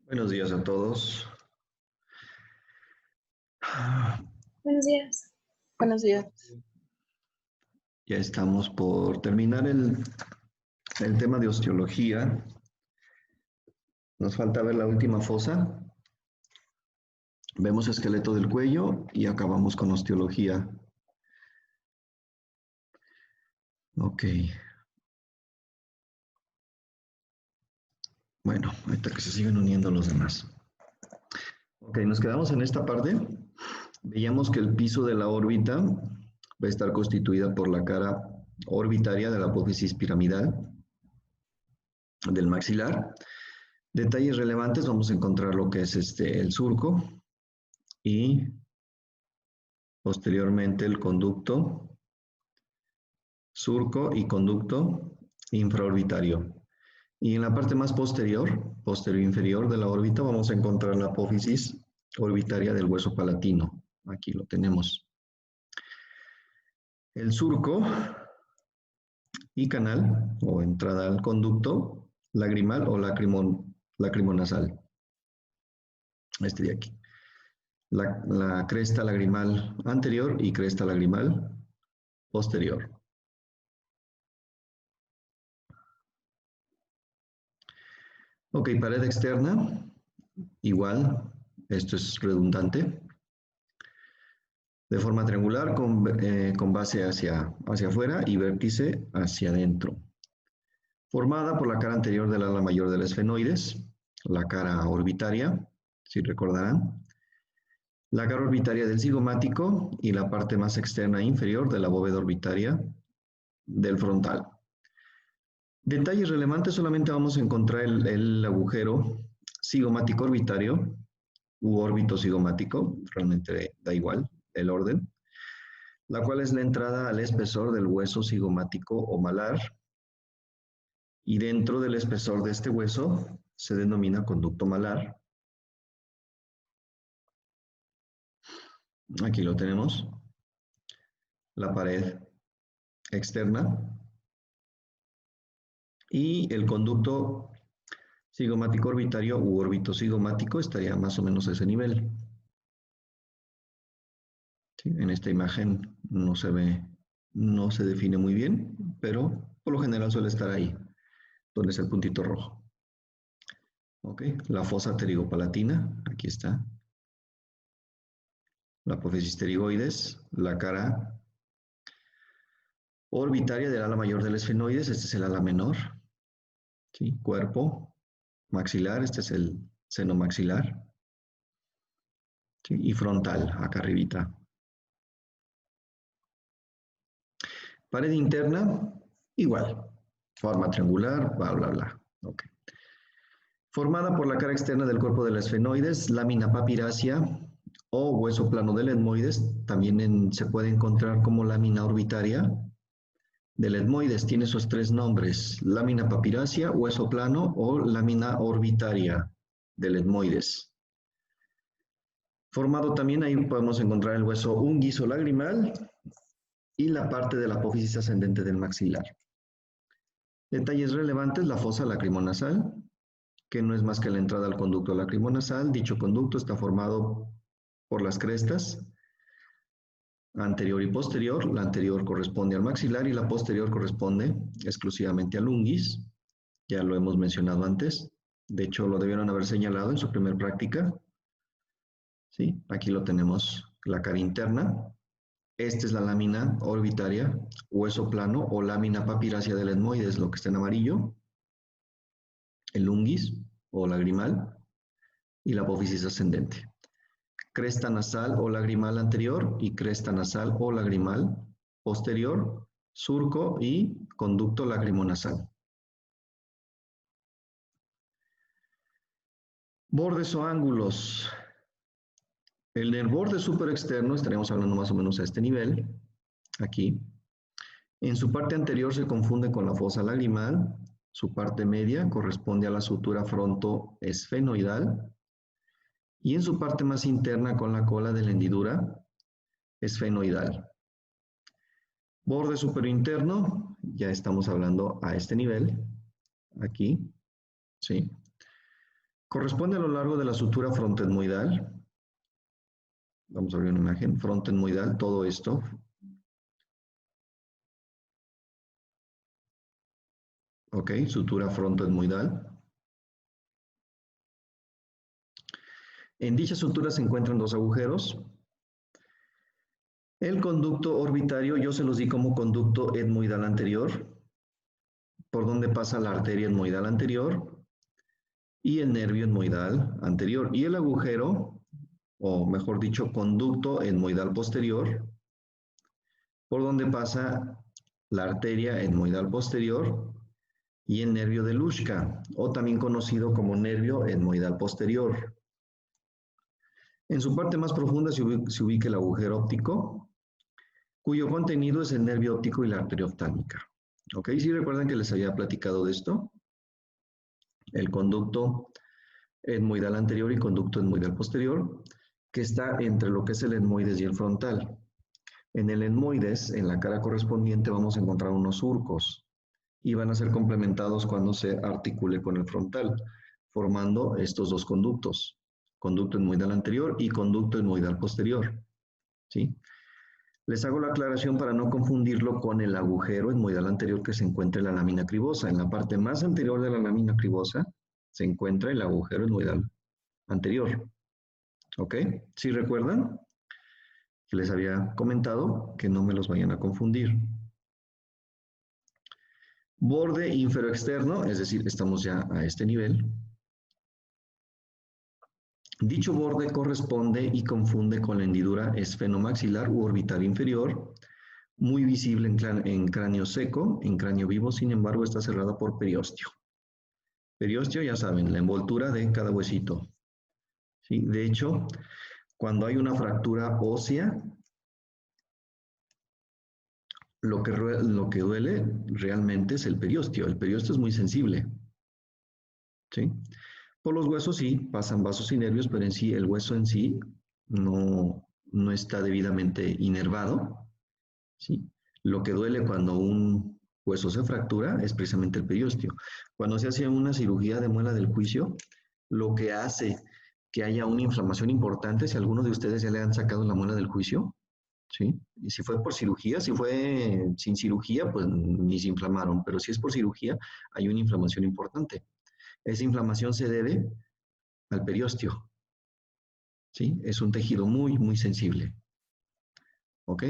Buenos días a todos. Buenos días. Buenos días. Ya estamos por terminar el tema de osteología. Nos falta ver la última fosa. Vemos esqueleto del cuello y acabamos con osteología. Ok. Bueno, ahorita que se siguen uniendo los demás. Ok, nos quedamos en esta parte. Veíamos que el piso de la órbita va a estar constituida por la cara orbitaria de la apófisis piramidal del maxilar. Detalles relevantes, vamos a encontrar lo que es el surco y posteriormente el conducto, surco y conducto infraorbitario. Y en la parte más posterior inferior de la órbita, vamos a encontrar la apófisis orbitaria del hueso palatino. Aquí lo tenemos. El surco y canal o entrada al conducto lagrimal o lacrimonasal. Este de aquí. La cresta lagrimal anterior y cresta lagrimal posterior. Ok, pared externa, igual, esto es redundante. De forma triangular con base hacia afuera y vértice hacia adentro. Formada por la cara anterior del ala mayor del esfenoides, la cara orbitaria, si recordarán, la cara orbitaria del cigomático y la parte más externa e inferior de la bóveda orbitaria del frontal. Detalles relevantes, solamente vamos a encontrar el agujero cigomático orbitario u órbito cigomático, realmente da igual el orden, la cual es la entrada al espesor del hueso cigomático o malar, y dentro del espesor de este hueso se denomina conducto malar. Aquí lo tenemos, la pared externa, y el conducto cigomático orbitario u órbito cigomático estaría más o menos a ese nivel. ¿Sí? En esta imagen no se ve, no se define muy bien, pero por lo general suele estar ahí, donde es el puntito rojo. Ok, la fosa pterigopalatina, aquí está. La apófisis pterigoides, la cara orbitaria del ala mayor del esfenoides, este es el ala menor. ¿Sí? Cuerpo maxilar, este es el seno maxilar. ¿Sí? Y frontal, acá arribita. Pared interna, igual. Forma triangular, bla, bla, bla. Ok. Formada por la cara externa del cuerpo del esfenoides, lámina papirácea o hueso plano del etmoides, también se puede encontrar como lámina orbitaria del etmoides. Tiene esos tres nombres: lámina papirácea, hueso plano o lámina orbitaria del etmoides. Formado también, ahí podemos encontrar el hueso unguiso-lagrimal y la parte de la apófisis ascendente del maxilar. Detalles relevantes: la fosa lacrimonasal, que no es más que la entrada al conducto lacrimonasal. Dicho conducto está formado por las crestas anterior y posterior. La anterior corresponde al maxilar y la posterior corresponde exclusivamente al unguis. Ya lo hemos mencionado antes. De hecho, lo debieron haber señalado en su primer práctica. ¿Sí? Aquí lo tenemos, la cara interna. Esta es la lámina orbitaria, hueso plano o lámina papirácea del etmoides, lo que está en amarillo. El unguis o lagrimal y la apófisis ascendente. Cresta nasal o lagrimal anterior y cresta nasal o lagrimal posterior, surco y conducto lacrimonasal. Bordes o ángulos. El del borde superexterno, estaríamos hablando más o menos a este nivel, aquí. En su parte anterior se confunde con la fosa lagrimal, su parte media corresponde a la sutura frontoesfenoidal, y en su parte más interna con la cola de la hendidura esfenoidal. Borde superinterno, ya estamos hablando a este nivel, aquí, ¿sí? Corresponde a lo largo de la sutura frontoetmoidal. Vamos a ver una imagen, frontoetmoidal, todo esto. Ok, sutura frontoetmoidal. En dicha sutura se encuentran dos agujeros. El conducto orbitario, yo se los di como conducto etmoidal anterior, por donde pasa la arteria etmoidal anterior y el nervio etmoidal anterior. Y el agujero, o mejor dicho, conducto etmoidal posterior, por donde pasa la arteria etmoidal posterior y el nervio de Luschka, o también conocido como nervio etmoidal posterior. En su parte más profunda se ubica el agujero óptico, cuyo contenido es el nervio óptico y la arteria oftálmica. ¿Ok? ¿Sí recuerdan que les había platicado de esto? El conducto etmoidal anterior y conducto etmoidal posterior, que está entre lo que es el etmoides y el frontal. En el etmoides, en la cara correspondiente, vamos a encontrar unos surcos y van a ser complementados cuando se articule con el frontal, formando estos dos conductos, conducto etmoidal anterior y conducto etmoidal posterior. ¿Sí? Les hago la aclaración para no confundirlo con el agujero etmoidal anterior que se encuentra en la lámina cribosa. En la parte más anterior de la lámina cribosa se encuentra el agujero etmoidal anterior. ¿Ok? ¿Sí recuerdan? Que les había comentado que no me los vayan a confundir. Borde inferoexterno, es decir, estamos ya a este nivel. Dicho borde corresponde y confunde con la hendidura esfenomaxilar u orbital inferior, muy visible en cráneo seco, en cráneo vivo, sin embargo, está cerrada por periósteo. Periósteo, ya saben, la envoltura de cada huesito. ¿Sí? De hecho, cuando hay una fractura ósea, lo que duele realmente es el periósteo. El periósteo es muy sensible. ¿Sí? Por los huesos sí, pasan vasos y nervios, pero en sí, el hueso en sí no está debidamente inervado. ¿Sí? Lo que duele cuando un hueso se fractura es precisamente el periósteo. Cuando se hace una cirugía de muela del juicio, lo que hace que haya una inflamación importante, si alguno de ustedes ya le han sacado la muela del juicio, ¿sí? Y si fue por cirugía, si fue sin cirugía, pues ni se inflamaron, pero si es por cirugía, hay una inflamación importante. Esa inflamación se debe al periósteo, ¿sí? Es un tejido muy, muy sensible, ¿ok?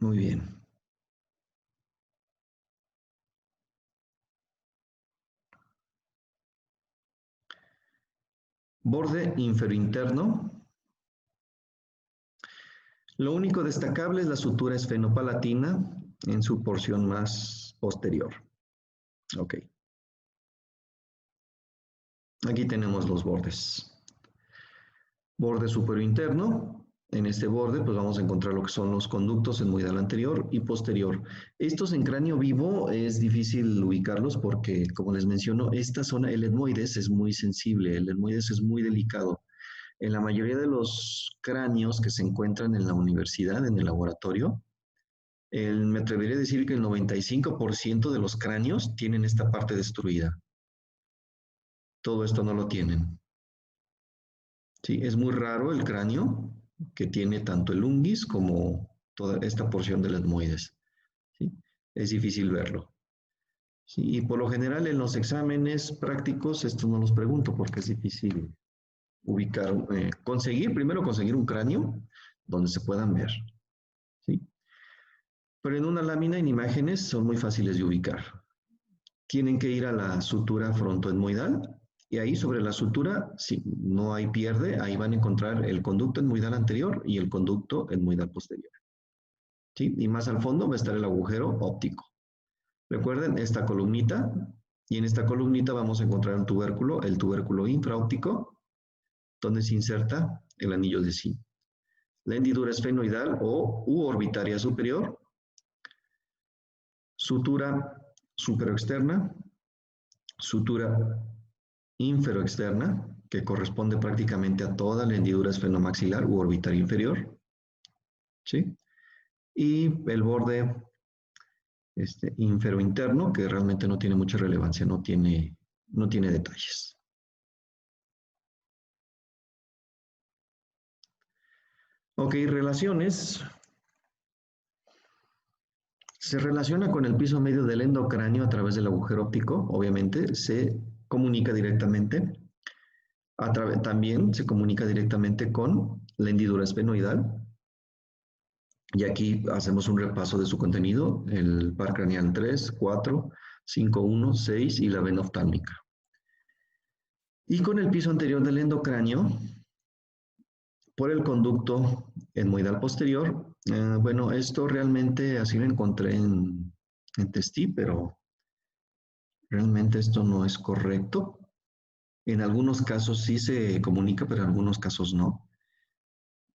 Muy bien. Borde inferointerno. Lo único destacable es la sutura esfenopalatina en su porción más posterior. Ok. Aquí tenemos los bordes. Borde superinterno. En este borde pues vamos a encontrar lo que son los conductos etmoidal anterior y posterior. Estos en cráneo vivo es difícil ubicarlos porque, como les menciono, esta zona, el etmoides es muy sensible, el etmoides es muy delicado. En la mayoría de los cráneos que se encuentran en la universidad, en el laboratorio, me atrevería a decir que el 95% de los cráneos tienen esta parte destruida. Todo esto no lo tienen. ¿Sí? Es muy raro el cráneo que tiene tanto el unguis como toda esta porción del etmoides. ¿Sí? Es difícil verlo. ¿Sí? Y por lo general en los exámenes prácticos, esto no los pregunto porque es difícil ubicar, primero conseguir un cráneo donde se puedan ver. ¿Sí? Pero en una lámina en imágenes son muy fáciles de ubicar. Tienen que ir a la sutura frontoetmoidal y ahí sobre la sutura, si no hay pierde, ahí van a encontrar el conducto etmoidal anterior y el conducto etmoidal posterior. ¿Sí? Y más al fondo va a estar el agujero óptico. Recuerden esta columnita y en esta columnita vamos a encontrar el tubérculo infraóptico, donde se inserta el anillo de zinc. La hendidura esfenoidal u orbitaria superior, sutura superoexterna, sutura inferoexterna, que corresponde prácticamente a toda la hendidura esfenomaxilar u orbitaria inferior, ¿sí? y el borde inferointerno, que realmente no tiene mucha relevancia, no tiene detalles. Ok, relaciones. Se relaciona con el piso medio del endocráneo a través del agujero óptico, obviamente, se comunica directamente. También se comunica directamente con la hendidura esfenoidal. Y aquí hacemos un repaso de su contenido, el par craneal 3, 4, 5, 1, 6 y la vena oftálmica. Y con el piso anterior del endocráneo, por el conducto etmoidal posterior. Bueno, esto realmente así lo encontré en Testí, pero realmente esto no es correcto. En algunos casos sí se comunica, pero en algunos casos no.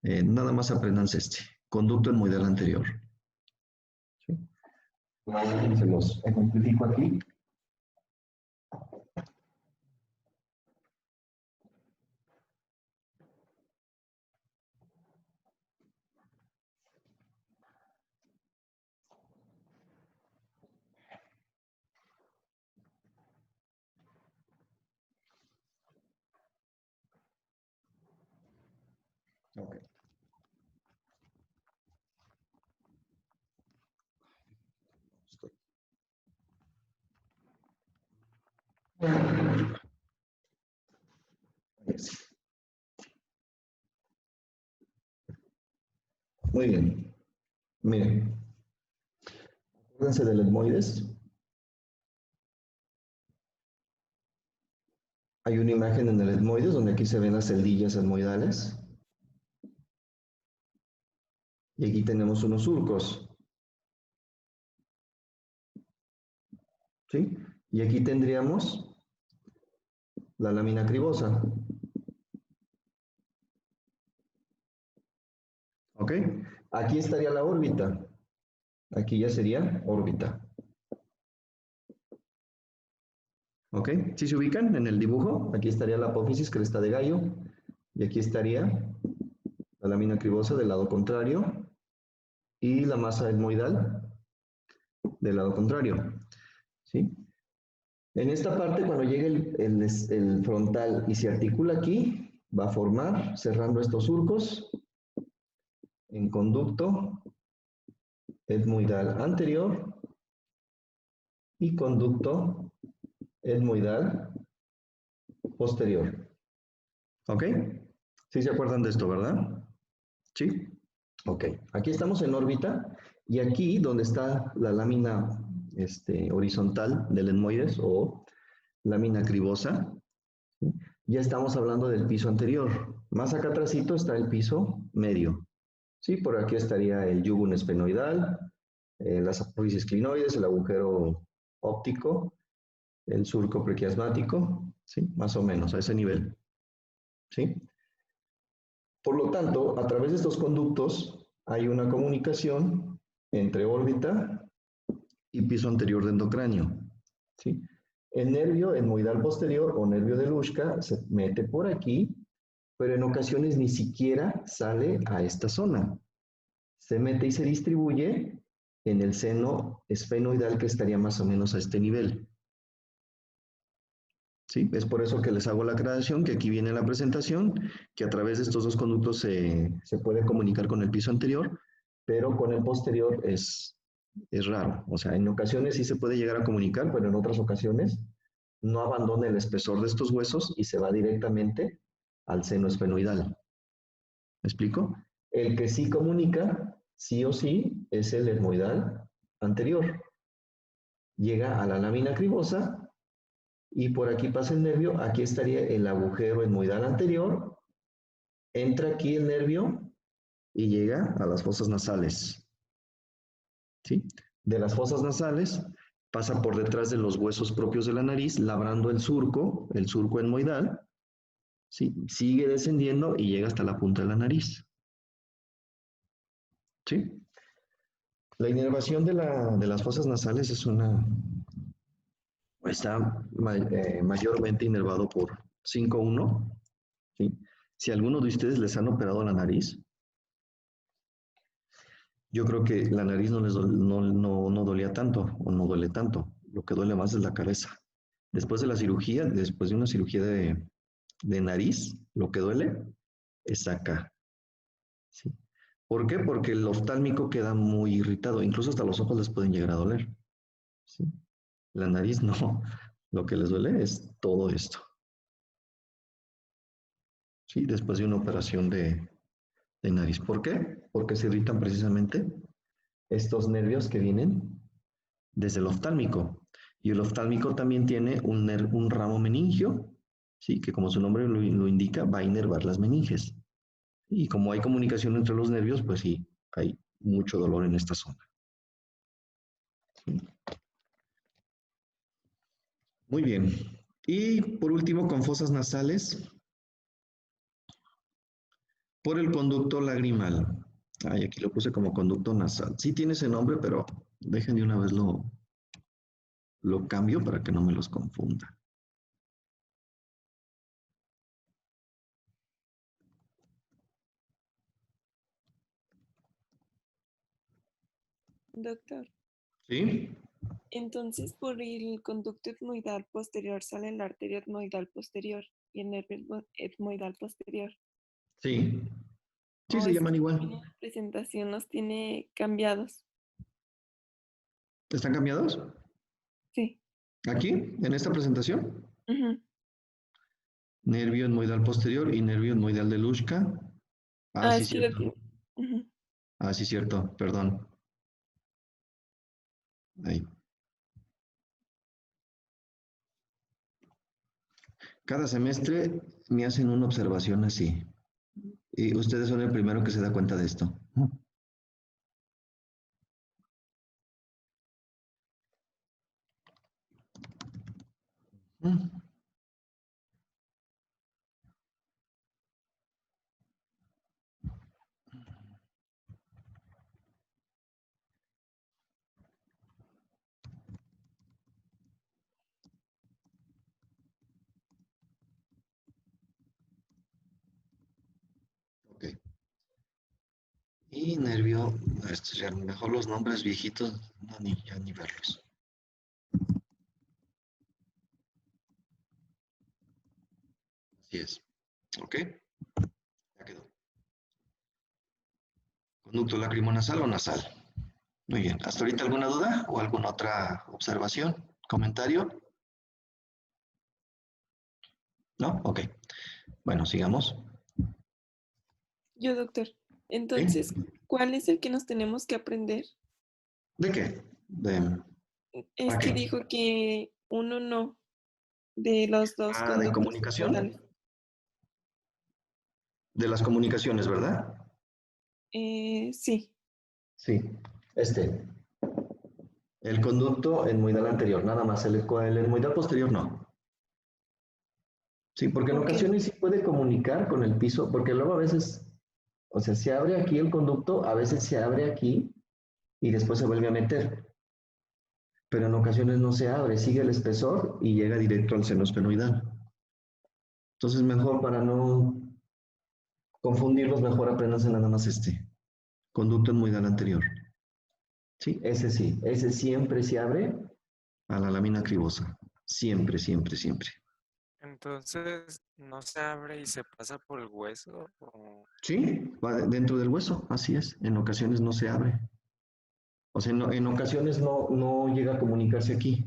Nada más apréndanse conducto etmoidal anterior. ¿Sí? Se los ejemplifico aquí. Okay. Muy bien. Miren, acuérdense del etmoides. Hay una imagen en el etmoides donde aquí se ven las celdillas etmoidales. Y aquí tenemos unos surcos. ¿Sí? Y aquí tendríamos la lámina cribosa. ¿Ok? Aquí estaría la órbita. Aquí ya sería órbita. ¿Ok? ¿Sí se ubican en el dibujo? Aquí estaría la apófisis, cresta de gallo. Y aquí estaría la lámina cribosa del lado contrario. Y la masa etmoidal del lado contrario. ¿Sí? En esta parte, cuando llegue el frontal y se articula aquí, va a formar, cerrando estos surcos, en conducto etmoidal anterior y conducto etmoidal posterior. ¿Ok? ¿Sí se acuerdan de esto, verdad? ¿Sí? Ok. Aquí estamos en órbita y aquí donde está la lámina horizontal del etmoides o lámina cribosa, ¿sí? Ya estamos hablando del piso anterior. Más acá atrásito está el piso medio. Sí, por aquí estaría el yugum esfenoidal, las apófisis clinoides, el agujero óptico, el surco prequiasmático, ¿sí? Más o menos a ese nivel. ¿Sí? Por lo tanto, a través de estos conductos hay una comunicación entre órbita y piso anterior de endocráneo. ¿Sí? El nervio etmoidal posterior o nervio de Luschka se mete por aquí, pero en ocasiones ni siquiera sale a esta zona. Se mete y se distribuye en el seno esfenoidal que estaría más o menos a este nivel. ¿Sí? Es por eso que les hago la aclaración, que aquí viene la presentación, que a través de estos dos conductos se puede comunicar con el piso anterior, pero con el posterior es raro. O sea, en ocasiones sí se puede llegar a comunicar, pero en otras ocasiones no abandona el espesor de estos huesos y se va directamente al seno esfenoidal. ¿Me explico? El que sí comunica, sí o sí, es el etmoidal anterior. Llega a la lámina cribosa y por aquí pasa el nervio, aquí estaría el agujero etmoidal anterior, entra aquí el nervio y llega a las fosas nasales. ¿Sí? De las fosas nasales pasa por detrás de los huesos propios de la nariz, labrando el surco etmoidal, ¿sí? Sigue descendiendo y llega hasta la punta de la nariz. ¿Sí? La inervación de las fosas nasales está mayormente inervado por 5-1. ¿Sí? Si a alguno de ustedes les han operado la nariz, Yo creo que la nariz no dolía tanto o no duele tanto. Lo que duele más es la cabeza. Después de la cirugía, después de una cirugía de nariz, lo que duele es acá. ¿Sí? ¿Por qué? Porque el oftálmico queda muy irritado. Incluso hasta los ojos les pueden llegar a doler. ¿Sí? La nariz no. Lo que les duele es todo esto. ¿Sí? Después de una operación de nariz. ¿Por qué? Porque se irritan precisamente estos nervios que vienen desde el oftálmico. Y el oftálmico también tiene un ramo meningio, ¿sí? Que como su nombre lo indica, va a inervar las meninges. Y como hay comunicación entre los nervios, pues sí, hay mucho dolor en esta zona. ¿Sí? Muy bien. Y por último, con fosas nasales, por el conducto lagrimal. Ay, aquí lo puse como conducto nasal. Sí tiene ese nombre, pero dejen de una vez lo cambio para que no me los confunda. Doctor, ¿Sí? entonces por el conducto etmoidal posterior sale la arteria etmoidal posterior y el nervio etmoidal posterior. Sí. Sí, O se es llaman que igual. en la presentación los tiene cambiados. ¿Están cambiados? Sí. Aquí, en esta presentación. Ujú. Nervio etmoidal posterior y nervio etmoidal de Luschka. Ah, Ah, sí, es que lo cierto. tiene. Ujú. Ah, sí, cierto. Perdón. Ahí. Cada semestre me hacen una observación así. Y ustedes son el primero que se da cuenta de esto. Mm, ok. Y nervio, estos ya mejor los nombres viejitos, no, ya ni verlos. Así es. Ok, ya quedó. Conducto lacrimonasal o nasal. Muy bien. ¿Hasta ahorita alguna duda o alguna otra observación? ¿Comentario? ¿No? Ok. Bueno, sigamos. Yo, doctor. ¿Sí? Entonces, ¿cuál es el que nos tenemos que aprender? ¿De qué? Es ¿Para que qué? dijo que uno no, de los dos Ah, de conductos comunicación. etmoidales. De las comunicaciones, ¿verdad? Sí. Sí. Este. El conducto etmoidal anterior, nada más. El etmoidal posterior no. Sí, porque en Ok. ocasiones sí puede comunicar con el piso, porque luego a veces, o sea, se abre aquí el conducto, a veces se abre aquí y después se vuelve a meter. Pero en ocasiones no se abre, sigue el espesor y llega directo al seno esfenoidal. Entonces, mejor para no confundirlos, mejor apréndanse nada más este. Conducto etmoidal anterior. Sí, ese siempre se abre a la lámina cribosa. Siempre, siempre, siempre. Entonces, ¿no se abre y se pasa por el hueso? Sí, va dentro del hueso, así es. En ocasiones no se abre. O sea, en ocasiones no llega a comunicarse aquí.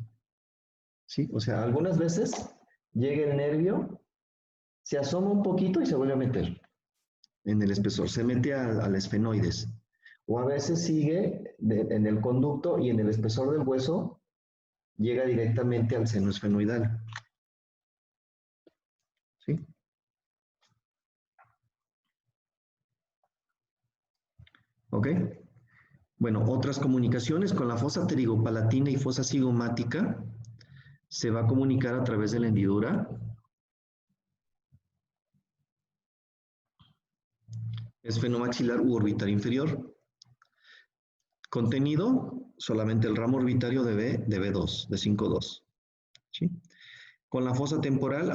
Sí, o sea, algunas veces llega el nervio, se asoma un poquito y se vuelve a meter en el espesor, se mete al esfenoides. O a veces sigue en el conducto y en el espesor del hueso llega directamente al seno esfenoidal. ¿Sí? ¿Ok? Bueno, otras comunicaciones con la fosa pterigopalatina y fosa cigomática se va a comunicar a través de la hendidura esfenomaxilar u orbital inferior. Contenido, solamente el ramo orbitario de B2, de 5,2. ¿Sí? Con la fosa temporal,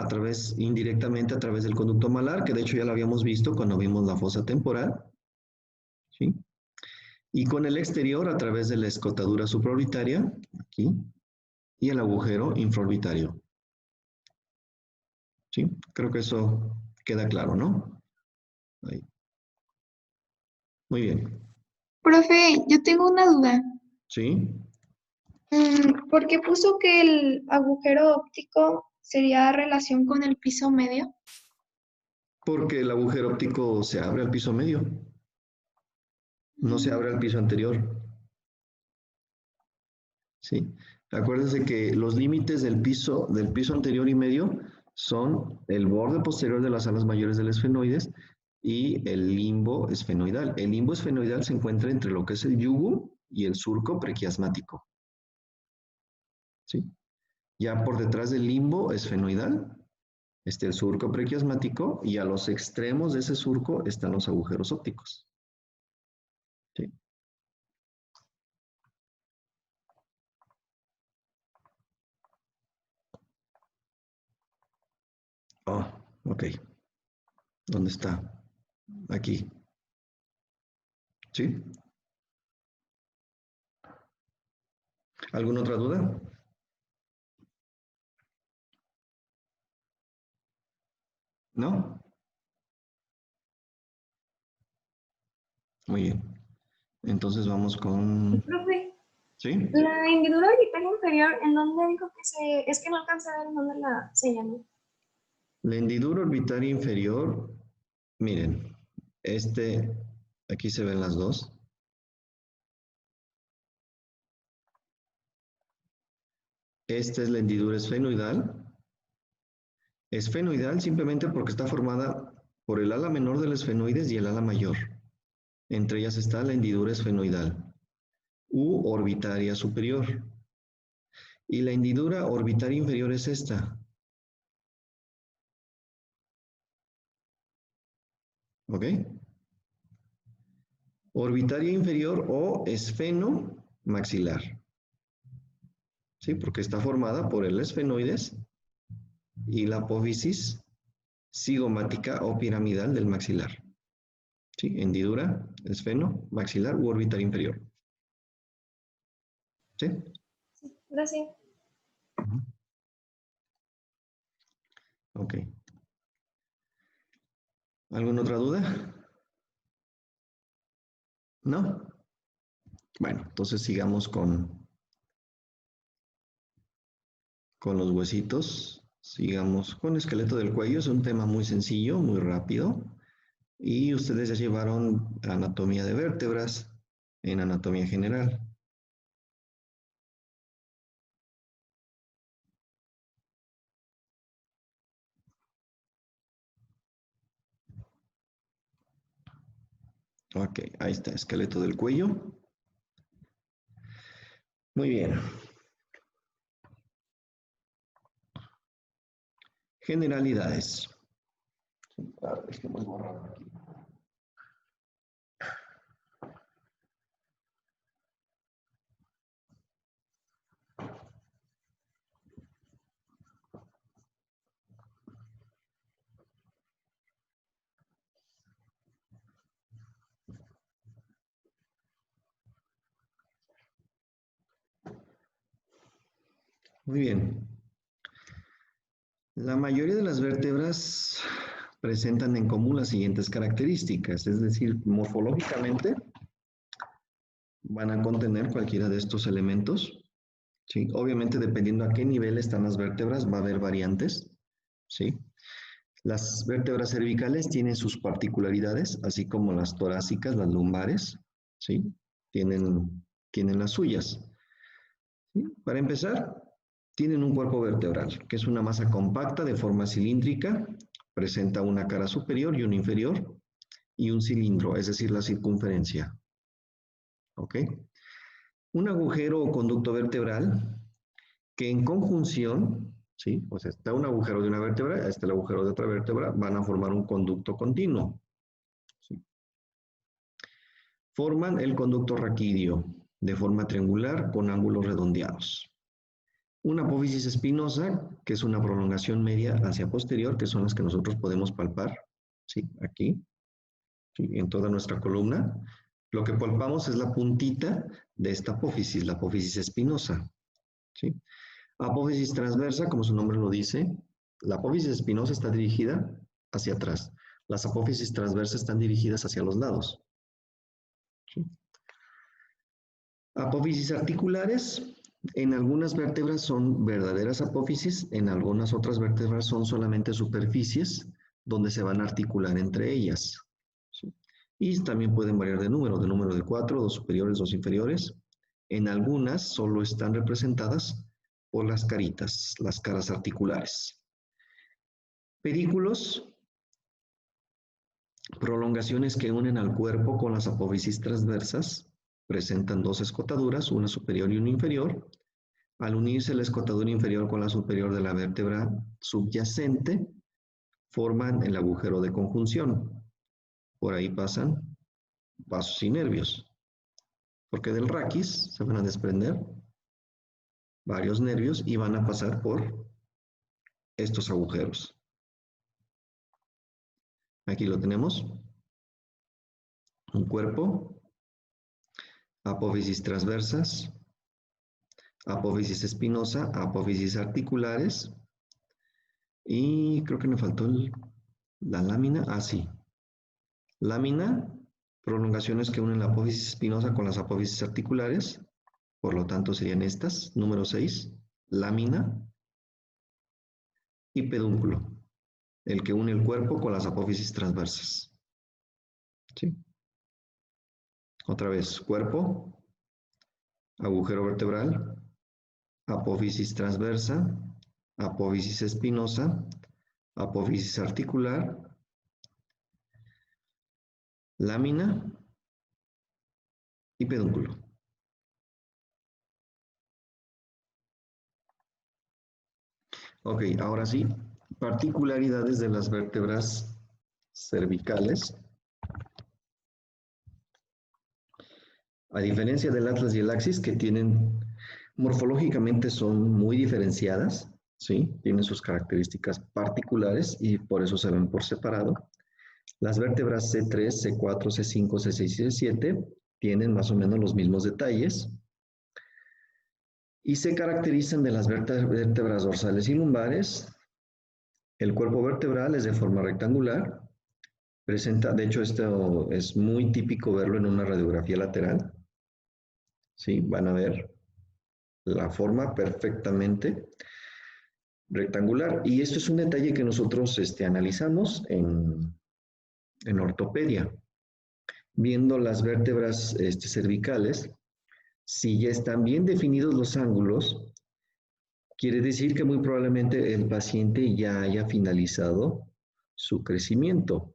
indirectamente a través del conducto malar, que de hecho ya lo habíamos visto cuando vimos la fosa temporal. ¿Sí? Y con el exterior a través de la escotadura supraorbitaria, aquí, y el agujero infraorbitario. ¿Sí? Creo que eso queda claro, ¿no? Ahí. Muy bien. Profe, yo tengo una duda. ¿Sí? ¿Por qué puso que el agujero óptico sería relación con el piso medio? Porque el agujero óptico se abre al piso medio, no se abre al piso anterior. ¿Sí? Acuérdense que los límites del piso anterior y medio son el borde posterior de las alas mayores del esfenoides y el limbo esfenoidal. El limbo esfenoidal se encuentra entre lo que es el yugo y el surco prequiasmático. ¿Sí? Ya por detrás del limbo esfenoidal está el surco prequiasmático y a los extremos de ese surco están los agujeros ópticos. ¿Sí? Oh, ok. ¿Dónde está? Aquí. ¿Sí? ¿Alguna otra duda? ¿No? Muy bien. Entonces vamos con... Profe, ¿Sí? la hendidura orbital inferior, ¿en dónde dijo que se...? Es que no alcanza a ver en dónde la señaló. La hendidura orbitaria inferior, miren, aquí se ven las dos. Esta es la hendidura esfenoidal. Esfenoidal simplemente porque está formada por el ala menor del esfenoides y el ala mayor. Entre ellas está la hendidura esfenoidal u orbitaria superior. Y la hendidura orbitaria inferior es esta. ¿Ok? Orbitaria inferior o esfeno maxilar. ¿Sí? Porque está formada por el esfenoides y la apófisis cigomática o piramidal del maxilar. ¿Sí? Hendidura, esfeno, maxilar u orbital inferior. ¿Sí? Sí, gracias. Ok. ¿Alguna otra duda? ¿No? Bueno, entonces sigamos con los huesitos. Sigamos con el esqueleto del cuello. Es un tema muy sencillo, muy rápido. Y ustedes ya llevaron anatomía de vértebras en anatomía general. Ok, ahí está, esqueleto del cuello. Muy bien. Generalidades. A ver, es que hemos borrado aquí. Muy bien. La mayoría de las vértebras presentan en común las siguientes características, es decir, morfológicamente van a contener cualquiera de estos elementos. ¿Sí? Obviamente, dependiendo a qué nivel están las vértebras, va a haber variantes. ¿Sí? Las vértebras cervicales tienen sus particularidades, así como las torácicas, las lumbares, ¿sí? Tienen las suyas. ¿Sí? Para empezar, tienen un cuerpo vertebral, que es una masa compacta de forma cilíndrica, presenta una cara superior y una inferior, y un cilindro, es decir, la circunferencia. ¿Ok? Un agujero o conducto vertebral que en conjunción, ¿sí? O sea, está un agujero de una vértebra, está el agujero de otra vértebra, van a formar un conducto continuo. ¿Sí? Forman el conducto raquídeo de forma triangular con ángulos redondeados. Una apófisis espinosa, que es una prolongación media hacia posterior, que son las que nosotros podemos palpar, ¿sí? Aquí, ¿sí? En toda nuestra columna. Lo que palpamos es la puntita de esta apófisis, la apófisis espinosa, ¿sí? Apófisis transversa, como su nombre lo dice, la apófisis espinosa está dirigida hacia atrás. Las apófisis transversas están dirigidas hacia los lados, ¿sí? Apófisis articulares, en algunas vértebras son verdaderas apófisis, en algunas otras vértebras son solamente superficies donde se van a articular entre ellas, ¿sí? Y también pueden variar de número de 4, 2 superiores, 2 inferiores. En algunas solo están representadas por las caritas, las caras articulares. Pedículos, prolongaciones que unen al cuerpo con las apófisis transversas, presentan dos escotaduras, una superior y una inferior. Al unirse la escotadura inferior con la superior de la vértebra subyacente, forman el agujero de conjunción. Por ahí pasan vasos y nervios, porque del raquis se van a desprender varios nervios y van a pasar por estos agujeros. Aquí lo tenemos. Un cuerpo, apófisis transversas, apófisis espinosa, apófisis articulares, y creo que me faltó la lámina. Ah, sí. Lámina, prolongaciones que unen la apófisis espinosa con las apófisis articulares, por lo tanto serían estas, número 6, lámina, y pedúnculo, el que une el cuerpo con las apófisis transversas. ¿Sí? Otra vez, cuerpo, agujero vertebral, apófisis transversa, apófisis espinosa, apófisis articular, lámina y pedúnculo. Ok, ahora sí, particularidades de las vértebras cervicales. A diferencia del atlas y el axis, que tienen, morfológicamente son muy diferenciadas, ¿sí? Tienen sus características particulares y por eso se ven por separado. Las vértebras C3, C4, C5, C6 y C7 tienen más o menos los mismos detalles y se caracterizan de las vértebras dorsales y lumbares. El cuerpo vertebral es de forma rectangular. Presenta, de hecho, esto es muy típico verlo en una radiografía lateral. ¿Sí? Van a ver la forma perfectamente rectangular. Y esto es un detalle que nosotros analizamos en ortopedia. Viendo las vértebras cervicales, si ya están bien definidos los ángulos, quiere decir que muy probablemente el paciente ya haya finalizado su crecimiento,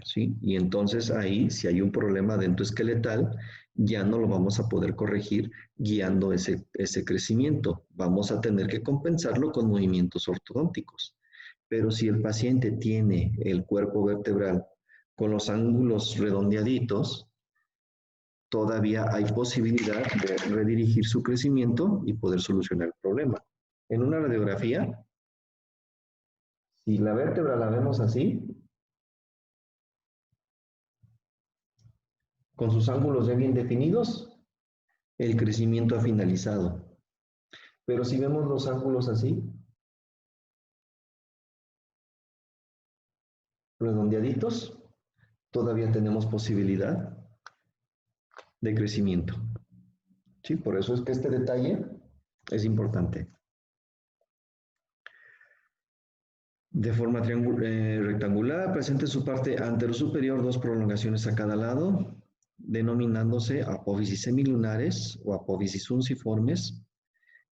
¿sí? Y entonces ahí, si hay un problema dentoesqueletal, ya no lo vamos a poder corregir guiando ese crecimiento. Vamos a tener que compensarlo con movimientos ortodónticos. Pero si el paciente tiene el cuerpo vertebral con los ángulos redondeaditos, todavía hay posibilidad de redirigir su crecimiento y poder solucionar el problema. En una radiografía, si la vértebra la vemos así, con sus ángulos ya bien definidos, el crecimiento ha finalizado. Pero si vemos los ángulos así, redondeaditos, todavía tenemos posibilidad de crecimiento. Sí, por eso es que este detalle es importante. De forma rectangular, presenta en su parte anterosuperior dos prolongaciones a cada lado, denominándose apófisis semilunares o apófisis unciformes.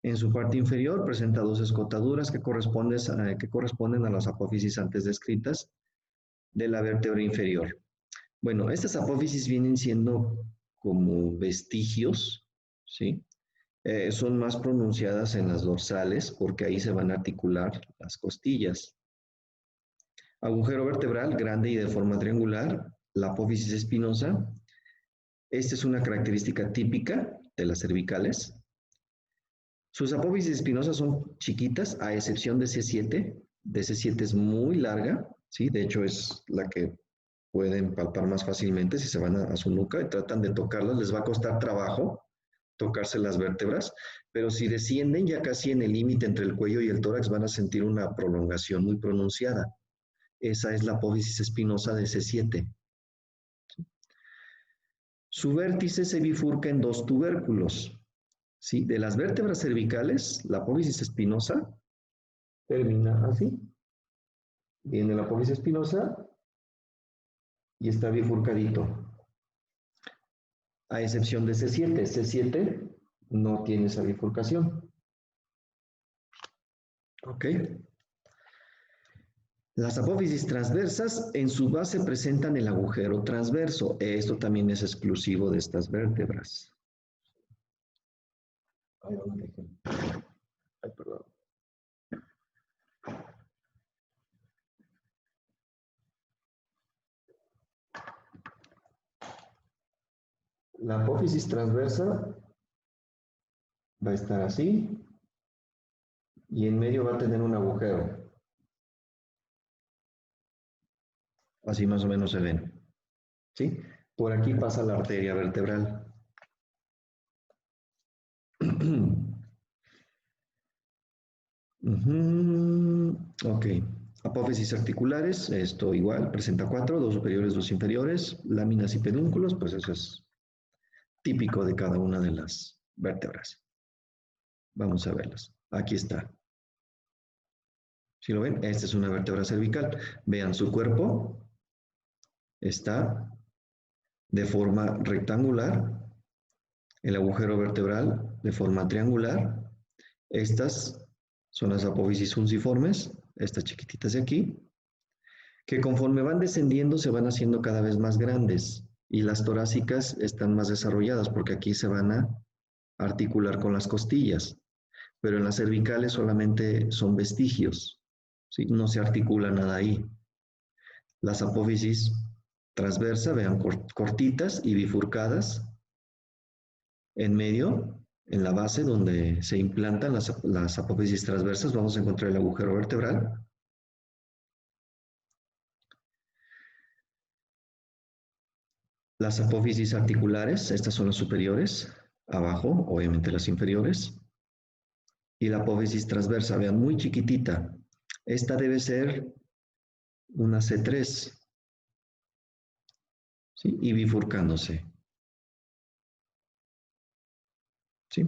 En su parte inferior presenta dos escotaduras que corresponden a las apófisis antes descritas de la vértebra inferior. Bueno, estas apófisis vienen siendo como vestigios, ¿sí? Son más pronunciadas en las dorsales porque ahí se van a articular las costillas. Agujero vertebral grande y de forma triangular, la apófisis espinosa. Esta es una característica típica de las cervicales. Sus apófisis espinosas son chiquitas, a excepción de C7. De C7 es muy larga, ¿sí? De hecho es la que pueden palpar más fácilmente si se van a su nuca y tratan de tocarlas. Les va a costar trabajo tocarse las vértebras, pero si descienden ya casi en el límite entre el cuello y el tórax van a sentir una prolongación muy pronunciada. Esa es la apófisis espinosa de C7. Su vértice se bifurca en dos tubérculos. ¿Sí? De las vértebras cervicales, la apófisis espinosa termina así. Viene la apófisis espinosa y está bifurcadito. A excepción de C7. C7 no tiene esa bifurcación. ¿Ok? Las apófisis transversas en su base presentan el agujero transverso. Esto también es exclusivo de estas vértebras. Ay, perdón. La apófisis transversa va a estar así y en medio va a tener un agujero. Así más o menos se ven. ¿Sí? Por aquí pasa la arteria vertebral. Ok. Apófisis articulares, esto igual, presenta 4, 2 superiores, 2 inferiores, láminas y pedúnculos, pues eso es típico de cada una de las vértebras. Vamos a verlas. Aquí está. ¿Sí lo ven? Esta es una vértebra cervical. Vean su cuerpo. Está de forma rectangular. El agujero vertebral de forma triangular. Estas son las apófisis funciformes, estas chiquititas de aquí, que conforme van descendiendo se van haciendo cada vez más grandes y las torácicas están más desarrolladas porque aquí se van a articular con las costillas, pero en las cervicales solamente son vestigios, ¿sí? No se articula nada ahí. Las apófisis transversa, vean, cortitas y bifurcadas, en medio, en la base donde se implantan las apófisis transversas, vamos a encontrar el agujero vertebral. Las apófisis articulares, estas son las superiores, abajo, obviamente las inferiores. Y la apófisis transversa, vean, muy chiquitita. Esta debe ser una C3. ¿Sí? Y bifurcándose. ¿Sí?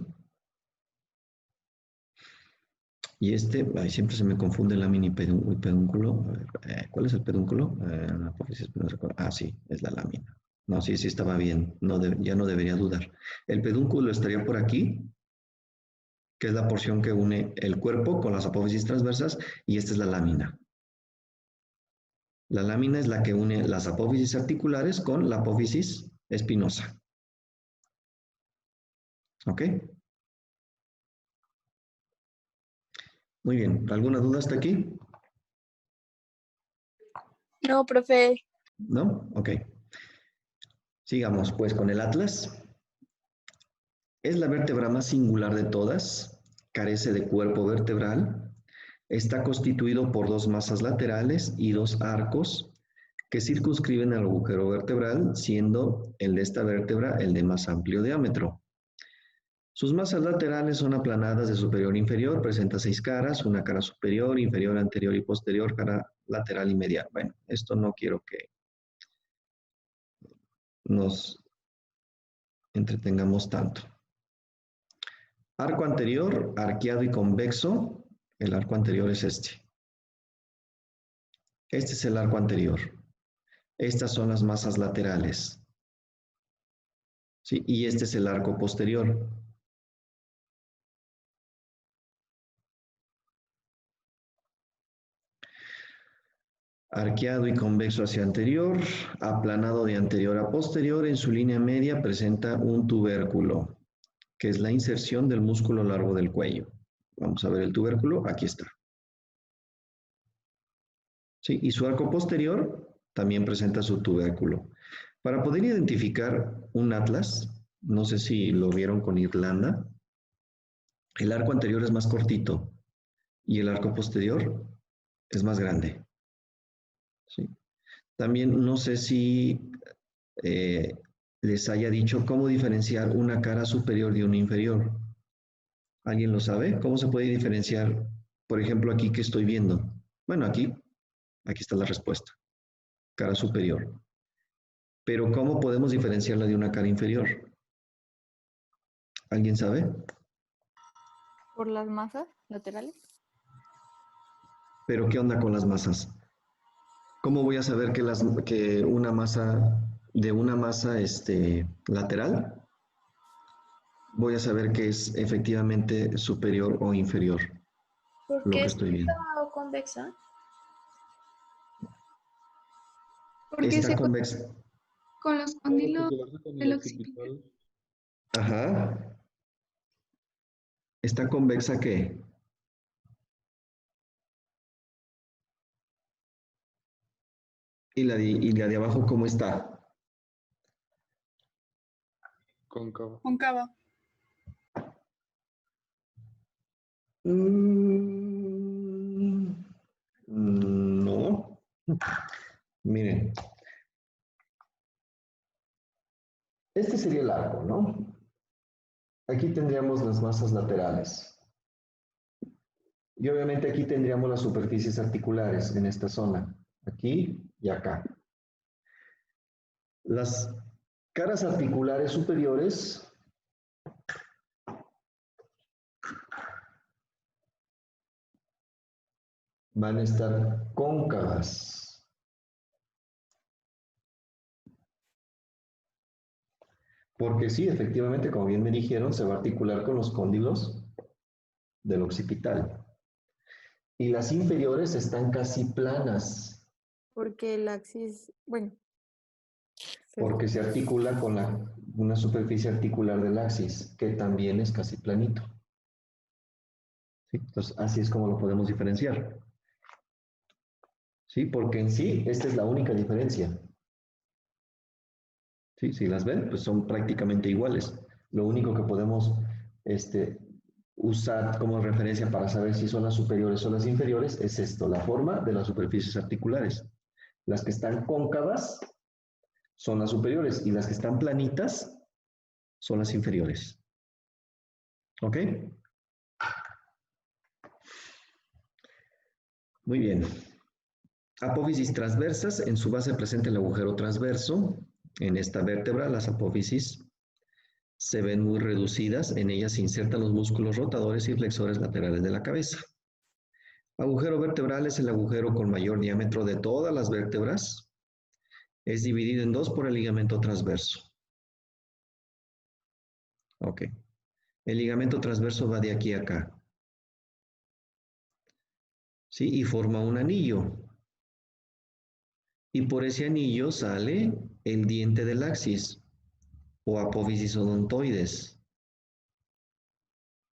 Y ay, siempre se me confunde lámina y pedúnculo. A ver, ¿cuál es el pedúnculo? La apófisis espinosa. Sí, es la lámina. No, sí estaba bien. Ya no debería dudar. El pedúnculo estaría por aquí, que es la porción que une el cuerpo con las apófisis transversas, y esta es la lámina. La lámina es la que une las apófisis articulares con la apófisis espinosa. ¿Ok? Muy bien. ¿Alguna duda hasta aquí? No, profe. ¿No? Ok. Sigamos pues con el atlas. Es la vértebra más singular de todas. Carece de cuerpo vertebral. Está constituido por dos masas laterales y dos arcos que circunscriben al agujero vertebral, siendo el de esta vértebra el de más amplio diámetro. Sus masas laterales son aplanadas de superior a inferior, presenta 6 caras, una cara superior, inferior, anterior y posterior, cara lateral y medial. Bueno, esto no quiero que nos entretengamos tanto. Arco anterior, arqueado y convexo. El arco anterior es este. Este es el arco anterior. Estas son las masas laterales. ¿Sí? Y este es el arco posterior. Arqueado y convexo hacia anterior, aplanado de anterior a posterior, en su línea media presenta un tubérculo, que es la inserción del músculo largo del cuello. Vamos a ver el tubérculo, aquí está. ¿Sí? Y su arco posterior también presenta su tubérculo. Para poder identificar un atlas, no sé si lo vieron con Irlanda, el arco anterior es más cortito y el arco posterior es más grande. ¿Sí? También no sé si les haya dicho cómo diferenciar una cara superior de una inferior. ¿Alguien lo sabe? ¿Cómo se puede diferenciar, por ejemplo, aquí que estoy viendo? Bueno, aquí está la respuesta. Cara superior. Pero ¿cómo podemos diferenciarla de una cara inferior? ¿Alguien sabe? ¿Por las masas laterales? Pero ¿qué onda con las masas? ¿Cómo voy a saber que una masa de una masa lateral voy a saber que es efectivamente superior o inferior ¿Por lo qué que es estoy viendo? cóncava o convexa? Porque Está se convexa. con los cóndilos del occipital. Ajá. ¿Está convexa qué? ¿Y la de abajo cómo está? Cóncava. Cóncava. No. Miren. Este sería el arco, ¿no? Aquí tendríamos las masas laterales. Y obviamente aquí tendríamos las superficies articulares en esta zona. Aquí y acá. Las caras articulares superiores van a estar cóncavas. Porque sí, efectivamente, como bien me dijeron, se va a articular con los cóndilos del occipital. Y las inferiores están casi planas, Porque el axis, bueno, porque se articula con una superficie articular del axis, que también es casi planito. ¿Sí? Entonces, así es como lo podemos diferenciar. ¿Sí? Porque en sí, esta es la única diferencia. ¿Sí? Si las ven, pues son prácticamente iguales. Lo único que podemos usar como referencia para saber si son las superiores o las inferiores es esto, la forma de las superficies articulares. Las que están cóncavas son las superiores y las que están planitas son las inferiores. ¿Ok? Muy bien. Apófisis transversas, en su base presenta el agujero transverso. En esta vértebra, las apófisis se ven muy reducidas. En ellas se insertan los músculos rotadores y flexores laterales de la cabeza. Agujero vertebral es el agujero con mayor diámetro de todas las vértebras. Es dividido en dos por el ligamento transverso. Ok. El ligamento transverso va de aquí a acá. ¿Sí? Y forma un anillo. Y por ese anillo sale el diente del axis o apófisis odontoides.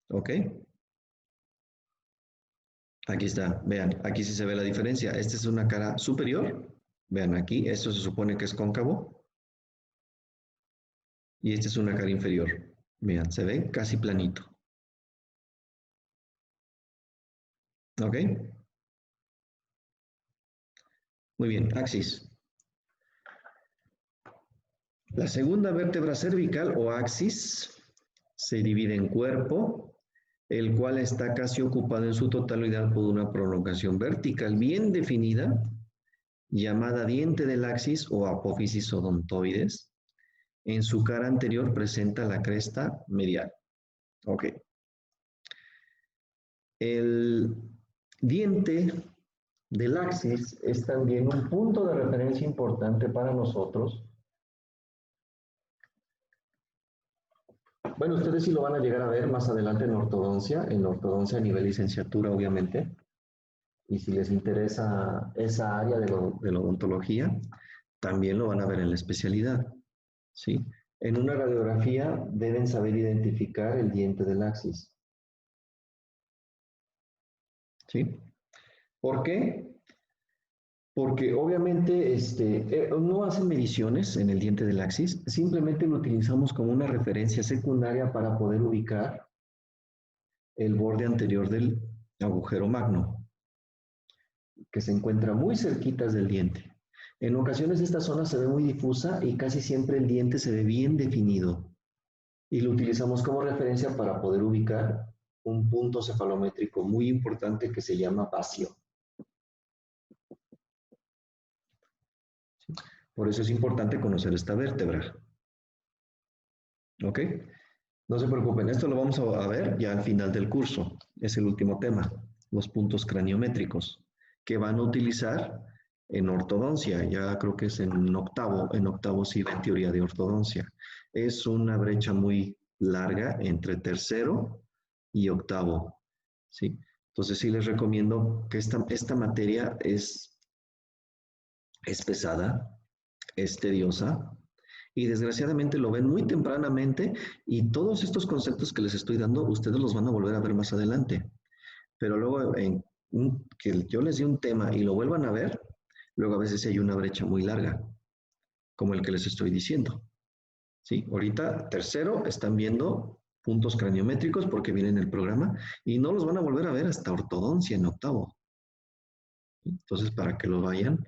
¿Ok? Aquí está, vean, aquí sí se ve la diferencia. Esta es una cara superior. Vean aquí, esto se supone que es cóncavo. Y esta es una cara inferior. Vean, se ve casi planito. ¿Ok? Muy bien, axis. La segunda vértebra cervical o axis se divide en cuerpo, el cual está casi ocupado en su totalidad por una prolongación vertical bien definida, llamada diente del axis o apófisis odontoides. En su cara anterior presenta la cresta medial. Ok. El diente del axis es también un punto de referencia importante para nosotros. Bueno, ustedes sí lo van a llegar a ver más adelante en ortodoncia a nivel licenciatura, obviamente. Y si les interesa esa área de la odontología, también lo van a ver en la especialidad, ¿sí? En una radiografía deben saber identificar el diente del axis, ¿sí? ¿Por qué? Porque obviamente no hacen mediciones en el diente del axis, simplemente lo utilizamos como una referencia secundaria para poder ubicar el borde anterior del agujero magno, que se encuentra muy cerquitas del diente. En ocasiones esta zona se ve muy difusa y casi siempre el diente se ve bien definido. Y lo utilizamos como referencia para poder ubicar un punto cefalométrico muy importante que se llama vacío. Por eso es importante conocer esta vértebra. ¿Ok? No se preocupen, esto lo vamos a ver ya al final del curso. Es el último tema, los puntos craniométricos, que van a utilizar en ortodoncia. Ya creo que es en octavo sí ven teoría de ortodoncia. Es una brecha muy larga entre tercero y octavo, ¿sí? Entonces sí les recomiendo que esta materia es pesada, es tediosa, y desgraciadamente lo ven muy tempranamente y todos estos conceptos que les estoy dando, ustedes los van a volver a ver más adelante. Pero luego que yo les di un tema y lo vuelvan a ver, luego a veces hay una brecha muy larga, como el que les estoy diciendo. ¿Sí? Ahorita, tercero, están viendo puntos craniométricos porque viene en el programa y no los van a volver a ver hasta ortodoncia en octavo. ¿Sí? Entonces, para que lo vayan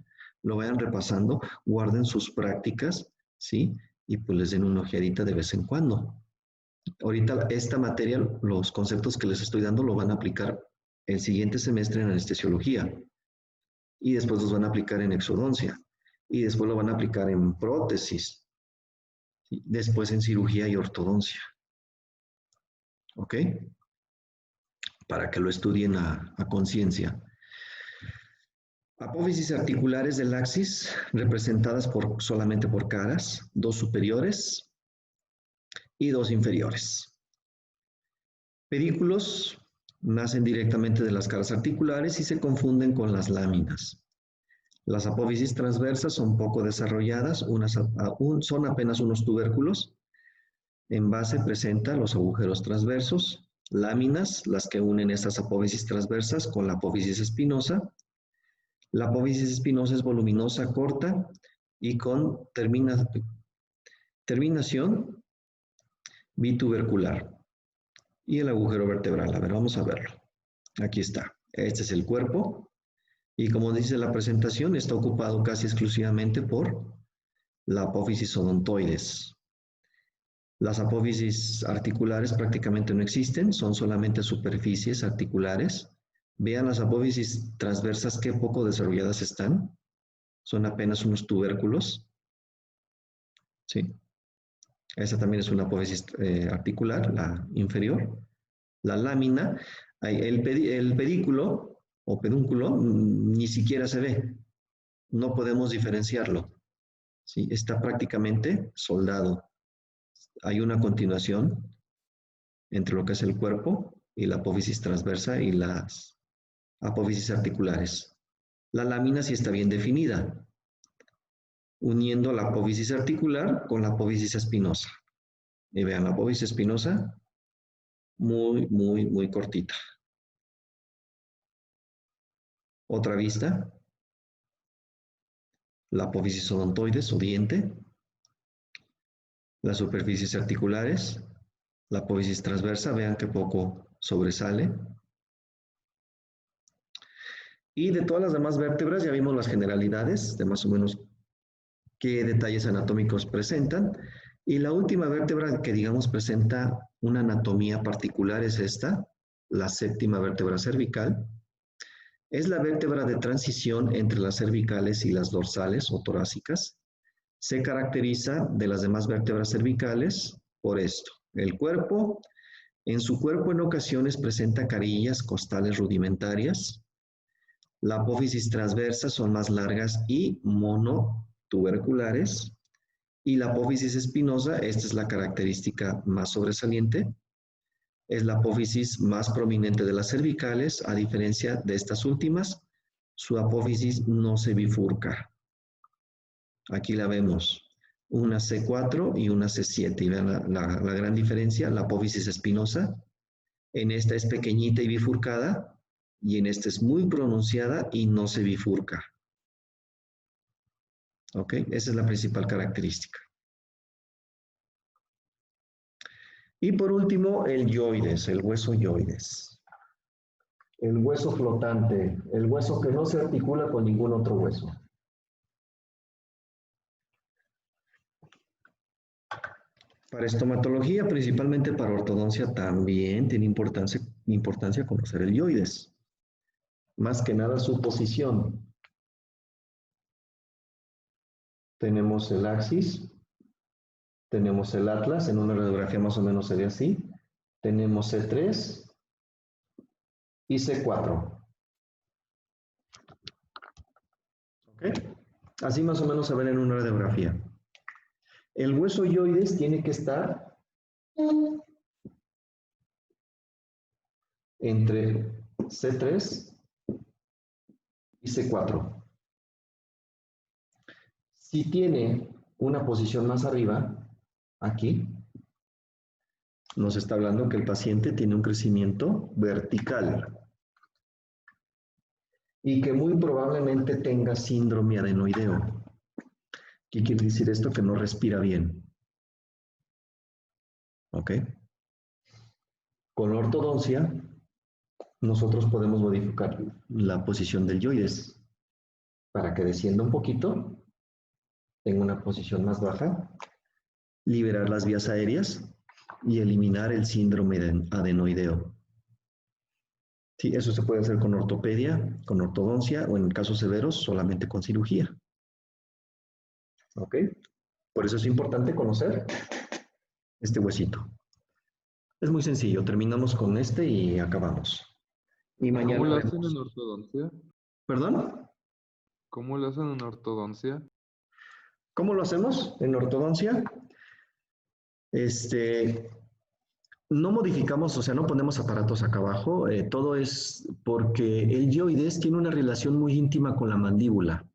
repasando, guarden sus prácticas, ¿sí? Y pues les den una ojeadita de vez en cuando. Ahorita esta materia, los conceptos que les estoy dando, lo van a aplicar el siguiente semestre en anestesiología. Y después los van a aplicar en exodoncia. Y después lo van a aplicar en prótesis. ¿Sí? Después en cirugía y ortodoncia. ¿Ok? Para que lo estudien a conciencia. Apófisis articulares del axis, representadas solamente por caras, dos superiores y dos inferiores. Pedículos nacen directamente de las caras articulares y se confunden con las láminas. Las apófisis transversas son poco desarrolladas, son apenas unos tubérculos. En base presenta los agujeros transversos, láminas, las que unen estas apófisis transversas con la apófisis espinosa. La apófisis espinosa es voluminosa, corta y con terminación bitubercular. Y el agujero vertebral, a ver, vamos a verlo. Aquí está. Este es el cuerpo. Y como dice la presentación, está ocupado casi exclusivamente por la apófisis odontoides. Las apófisis articulares prácticamente no existen, son solamente superficies articulares. Vean las apófisis transversas qué poco desarrolladas están. Son apenas unos tubérculos. ¿Sí? Esa también es una apófisis articular, la inferior. La lámina, el pedículo o pedúnculo ni siquiera se ve. No podemos diferenciarlo. ¿Sí? Está prácticamente soldado. Hay una continuación entre lo que es el cuerpo y la apófisis transversa y las apófisis articulares. La lámina sí está bien definida, uniendo la apófisis articular con la apófisis espinosa. Y vean, la apófisis espinosa, muy cortita. Otra vista. La apófisis odontoides o diente. Las superficies articulares. La apófisis transversa, vean que poco sobresale. Y de todas las demás vértebras ya vimos las generalidades de más o menos qué detalles anatómicos presentan. Y la última vértebra que digamos presenta una anatomía particular es esta, la séptima vértebra cervical. Es la vértebra de transición entre las cervicales y las dorsales o torácicas. Se caracteriza de las demás vértebras cervicales por esto. El cuerpo, en su cuerpo en ocasiones presenta carillas costales rudimentarias. La apófisis transversa son más largas y monotuberculares. Y la apófisis espinosa, esta es la característica más sobresaliente, es la apófisis más prominente de las cervicales, a diferencia de estas últimas, su apófisis no se bifurca. Aquí la vemos, una C4 y una C7, y vean la gran diferencia, la apófisis espinosa, en esta es pequeñita y bifurcada, y en esta es muy pronunciada y no se bifurca. ¿Ok? Esa es la principal característica. Y por último, el yoides, el hueso yoides. El hueso flotante, el hueso que no se articula con ningún otro hueso. Para estomatología, principalmente para ortodoncia, también tiene importancia conocer el yoides. Más que nada su posición. Tenemos el axis, tenemos el atlas, en una radiografía más o menos se ve así. Tenemos C3 y C4. ¿Ok? Así más o menos se ven en una radiografía. El hueso yoides tiene que estar entre C3 y C4. Si tiene una posición más arriba, aquí, nos está hablando que el paciente tiene un crecimiento vertical y que muy probablemente tenga síndrome adenoideo. ¿Qué quiere decir esto? Que no respira bien. ¿Ok? Con la ortodoncia, nosotros podemos modificar la posición del yoides para que descienda un poquito, tenga una posición más baja, liberar las vías aéreas y eliminar el síndrome adenoideo. Sí, eso se puede hacer con ortopedia, con ortodoncia o en casos severos solamente con cirugía. ¿Ok? Por eso es importante conocer este huesito. Es muy sencillo, terminamos con este y acabamos. Y mañana ¿Cómo lo hacen vemos. en ortodoncia? ¿Perdón? ¿Cómo lo hacen en ortodoncia? ¿Cómo lo hacemos en ortodoncia? No modificamos, o sea, no ponemos aparatos acá abajo, todo es porque el yoides tiene una relación muy íntima con la mandíbula.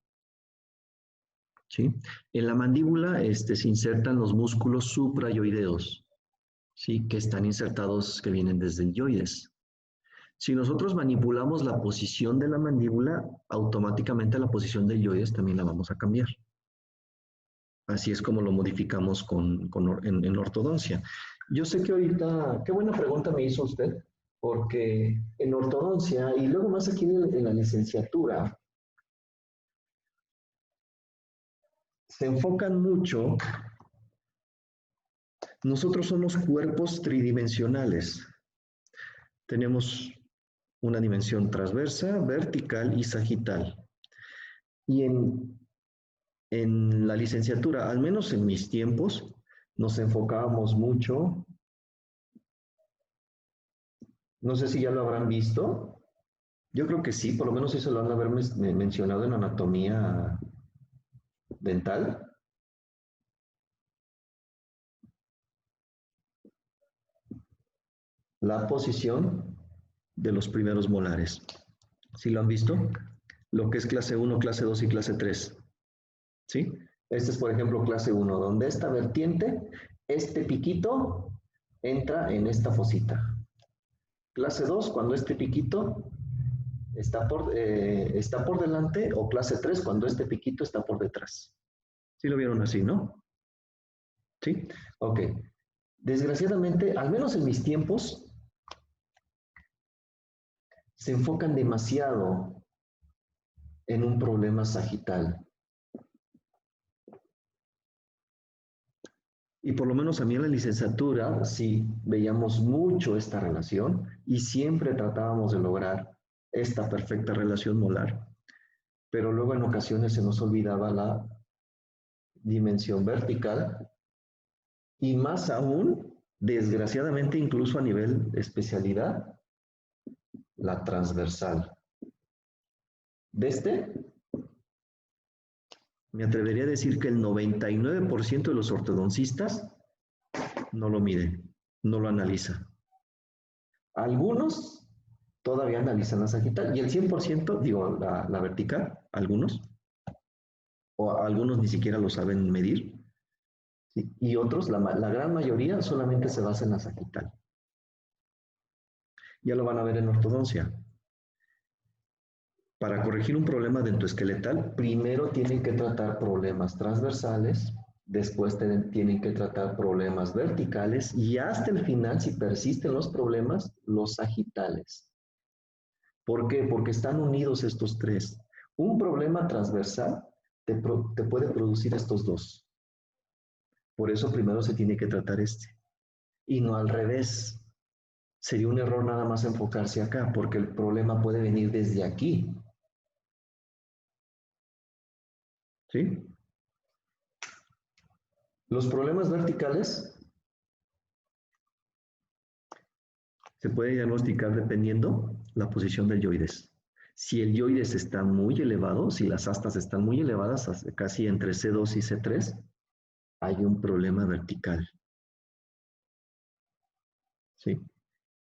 ¿Sí? En la mandíbula se insertan los músculos suprayoideos, ¿sí? Que están insertados, que vienen desde el yoides. Si nosotros manipulamos la posición de la mandíbula, automáticamente la posición del yoides también la vamos a cambiar. Así es como lo modificamos en ortodoncia. Yo sé que ahorita, qué buena pregunta me hizo usted, porque en ortodoncia y luego más aquí en la licenciatura, se enfocan mucho. Nosotros somos cuerpos tridimensionales. Tenemos una dimensión transversa, vertical y sagital. Y en la licenciatura, al menos en mis tiempos, nos enfocábamos mucho. No sé si ya lo habrán visto. Yo creo que sí, por lo menos eso lo han de haber mencionado en anatomía dental. La posición de los primeros molares. ¿Sí lo han visto? Lo que es clase 1, clase 2 y clase 3. ¿Sí? Este es, por ejemplo, clase 1, donde esta vertiente, este piquito, entra en esta fosita. Clase 2, cuando este piquito está por delante, o clase 3, cuando este piquito está por detrás. ¿Sí lo vieron así, no? ¿Sí? Ok. Desgraciadamente, al menos en mis tiempos, se enfocan demasiado en un problema sagital. Y por lo menos a mí en la licenciatura sí veíamos mucho esta relación y siempre tratábamos de lograr esta perfecta relación molar. Pero luego en ocasiones se nos olvidaba la dimensión vertical y más aún, desgraciadamente incluso a nivel de especialidad, la transversal. Me atrevería a decir que el 99% de los ortodoncistas no lo mide, no lo analiza. Algunos todavía analizan la sagital y el 100%, digo, la vertical, algunos, o algunos ni siquiera lo saben medir, ¿sí? Y otros, la gran mayoría, solamente se basa en la sagital. Ya lo van a ver en ortodoncia. Para corregir un problema dentoesqueletal, primero tienen que tratar problemas transversales, después tienen que tratar problemas verticales y hasta el final, si persisten los problemas, los sagitales. ¿Por qué? Porque están unidos estos tres. Un problema transversal te puede producir estos dos. Por eso primero se tiene que tratar este. Y no al revés. Sería un error nada más enfocarse acá, porque el problema puede venir desde aquí. ¿Sí? Los problemas verticales se puede diagnosticar dependiendo la posición del yoides. Si el yoides está muy elevado, si las astas están muy elevadas, casi entre C2 y C3, hay un problema vertical. ¿Sí?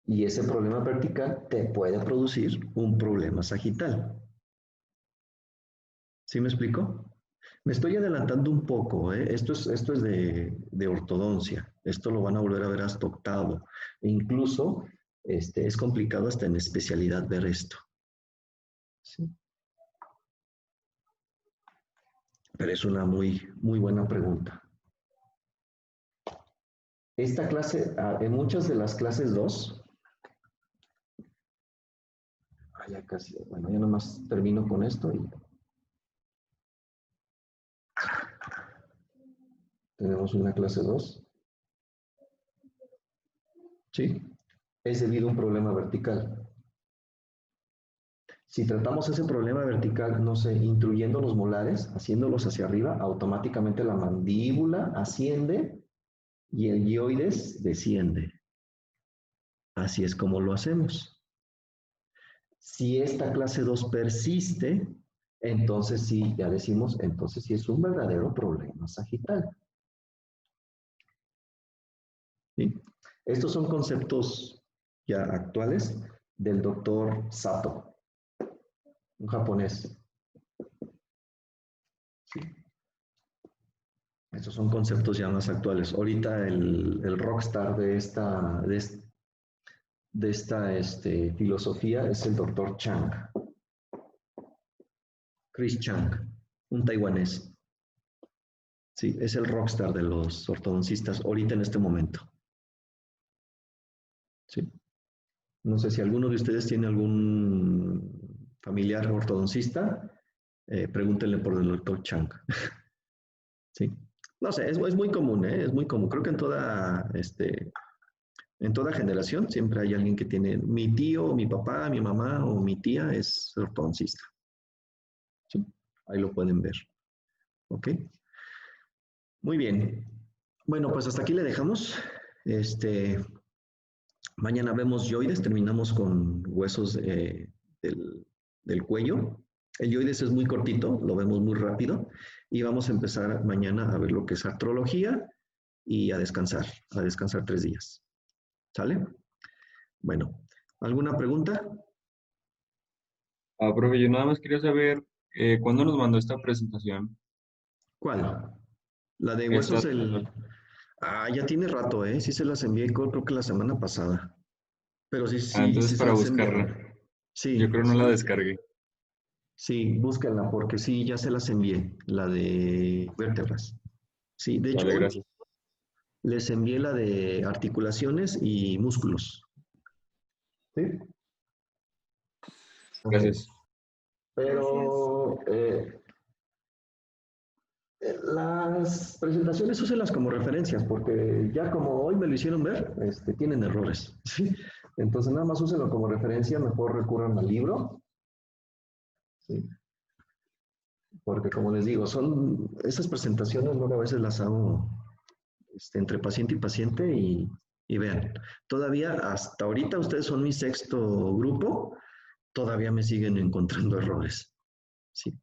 Y ese problema vertical te puede producir un problema sagital. ¿Sí me explico? Me estoy adelantando un poco, ¿eh? Esto es de ortodoncia. Esto lo van a volver a ver hasta octavo. E incluso es complicado hasta en especialidad ver esto. ¿Sí? Pero es una muy, muy buena pregunta. Esta clase, en muchas de las clases 2, ya casi, bueno, ya nomás termino con esto y tenemos una clase 2. ¿Sí? Es debido a un problema vertical. Si tratamos ese problema vertical, no sé, intruyendo los molares, haciéndolos hacia arriba, automáticamente la mandíbula asciende y el yoides desciende. Así es como lo hacemos. Si esta clase 2 persiste, entonces sí, ya decimos, entonces sí es un verdadero problema sagital. ¿Sí? Estos son conceptos ya actuales del doctor Sato, un japonés. ¿Sí? Estos son conceptos ya más actuales. Ahorita el rockstar de esta filosofía es el doctor Chang. Chris Chang, un taiwanés. Sí, es el rockstar de los ortodoncistas ahorita en este momento. Sí. No sé si alguno de ustedes tiene algún familiar ortodoncista, pregúntenle por el doctor Chang. Sí. No sé, es muy común, ¿eh? Es muy común. Creo que en toda generación siempre hay alguien que tiene, mi tío, mi papá, mi mamá o mi tía es ortodoncista. ¿Sí? Ahí lo pueden ver. ¿Ok? Muy bien. Bueno, pues hasta aquí le dejamos. Mañana vemos yoides, terminamos con huesos del cuello. El yoides es muy cortito, lo vemos muy rápido. Y vamos a empezar mañana a ver lo que es artrología y a descansar 3 días. ¿Sale? Bueno, ¿alguna pregunta? Profe, yo nada más quería saber cuándo nos mandó esta presentación. ¿Cuál? La de Esta- huesos, ya tiene rato, ¿eh? Sí se las envié, creo que la semana pasada. Pero sí entonces se para las buscarla. enviaron. Sí, Yo creo no la descargué. sí, búsquenla porque sí, ya se las envié, la de vértebras. Sí, de hecho, Dale, hoy gracias. les envié la de articulaciones y músculos. ¿Sí? Ok. Gracias. Pero las presentaciones úsenlas como referencias, porque ya como hoy me lo hicieron ver, tienen errores. ¿Sí? Entonces nada más úsenlo como referencia, mejor recurran al libro. ¿Sí? Porque como les digo, esas presentaciones luego a veces las hago entre paciente y paciente y vean, todavía hasta ahorita ustedes son mi 6º grupo, todavía me siguen encontrando errores. Sí.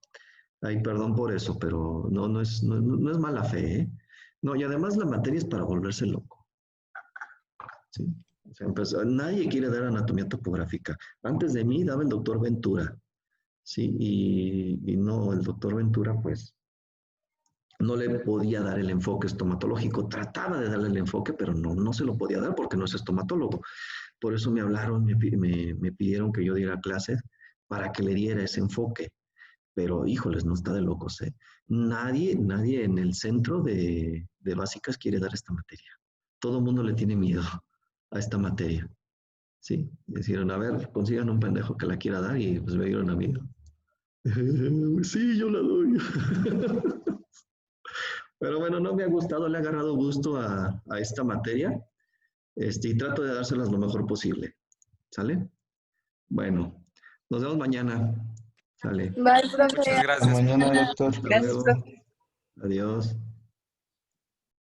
Ay, perdón por eso, pero no es mala fe, ¿eh? No, y además la materia es para volverse loco. ¿Sí? O sea, pues, nadie quiere dar anatomía topográfica. Antes de mí daba el doctor Ventura. Sí, y no, el doctor Ventura, pues, no le podía dar el enfoque estomatológico. Trataba de darle el enfoque, pero no se lo podía dar porque no es estomatólogo. Por eso me hablaron, me pidieron que yo diera clases para que le diera ese enfoque. Pero, híjoles, no está de locos, ¿eh? Nadie en el centro de básicas quiere dar esta materia. Todo el mundo le tiene miedo a esta materia. Sí, dijeron, a ver, consigan un pendejo que la quiera dar y pues me dieron a mí. Sí, yo la doy. Pero bueno, no me ha gustado, le he agarrado gusto a esta materia. Y trato de dárselas lo mejor posible. ¿Sale? Bueno, nos vemos mañana. Sale. Bye, Muchas profe. Hasta gracias. mañana, doctor. Hasta Gracias, luego. profe. Adiós.